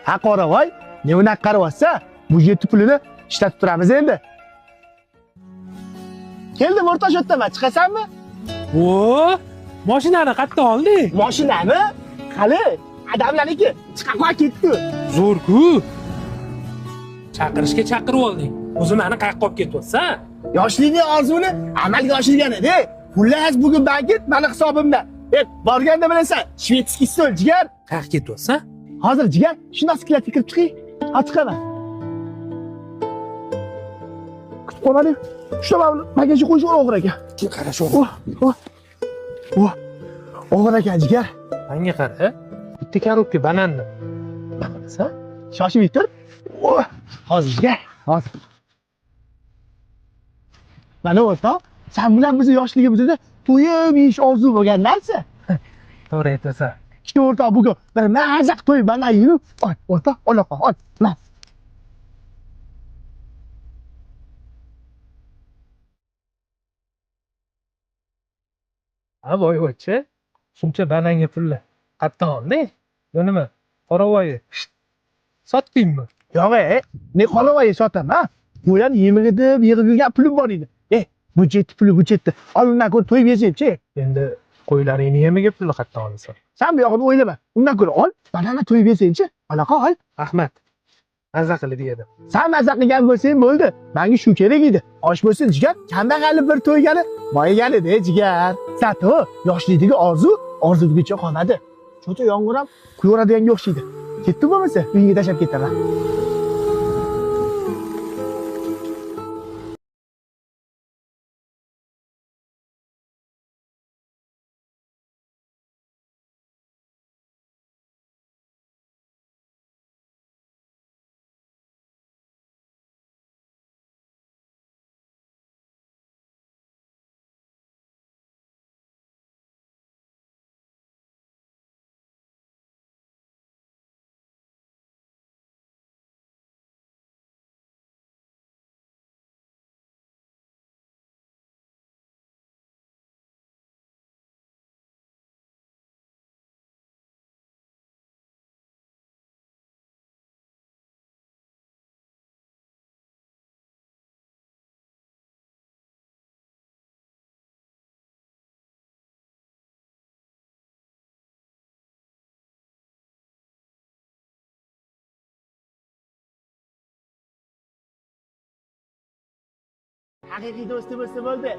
Ha qoravoy, ne unaqa qaryapsa, bu 7 pulini ishlatib turamiz endi. Keldim o'rtosh o'taman, chiqasanmi? Oo, mashinani qayerdan olding? Mashinami? Qali, adamlarniki chiqib ketdi. Zo'r-ku. Chaqirishga chaqirib olding. O'zi meni qayoqqa olib ketyapsan? Yoshlikni orzuni amalga oshirgan edi. Xullas bugun bankit meni hisobimda. Borganda bilasan, shvedskiy stol jigar. Qayoqqa ketyapsan? Hozir jigar, shu nosklarga kirib chiqing. Ha chiqaman. Kutib qolmadim. Shu bagajga qo'yib o'g'ir ekan. Qarash O'g'ir ekan jigar. Menga qara. Bitta korobka bananni. Qarasa, Shoshib tur. Hozir jigar, hozir. Mana o'rta, sen bilan biz yoshligimizda to'yib yeyish orzu bo'lgan narsa. To'g'ri aytasan. Ikki o'rta bugun bir maza to'y banan yeyib, o'rta, olaqa, ol. Mana. Ha, boyvachcha. Shuncha bananga pullar. Qayerdan olding? Bu nima? Qoravoyi. Sotdingmi? Yo'q, ne qoravoyi sotaman. Bu ham yemig'idib, yig'ib yurgan pulim bor edi. Budjet puli budjetda. Ol undan ko'ra to'yib yesang-chi. Endi qo'ylaringni yemiga pulni qayerdan olasan? Sen bu yog'ini o'ylama. Undan ko'ra ol, banana to'yib yesang-chi. Anaqa ol. Ahmad. Mazza qilib dedim. Sen mazza qilgan bo'lsang bo'ldi. Menga shu kerak edi. Osh bo'lsin jigar, kambag'alli bir to'ygani, moyigani-da jigar. Sato, yoshlikdagi orzuligicha qolmadi. Cho'ta yomg'ir ham quyaveradiyanga o'xshaydi. Ketdi bo'lmasa, uyingga tashlab ketaman. Haqiqiy do'sti bo'lsa bo'ldi.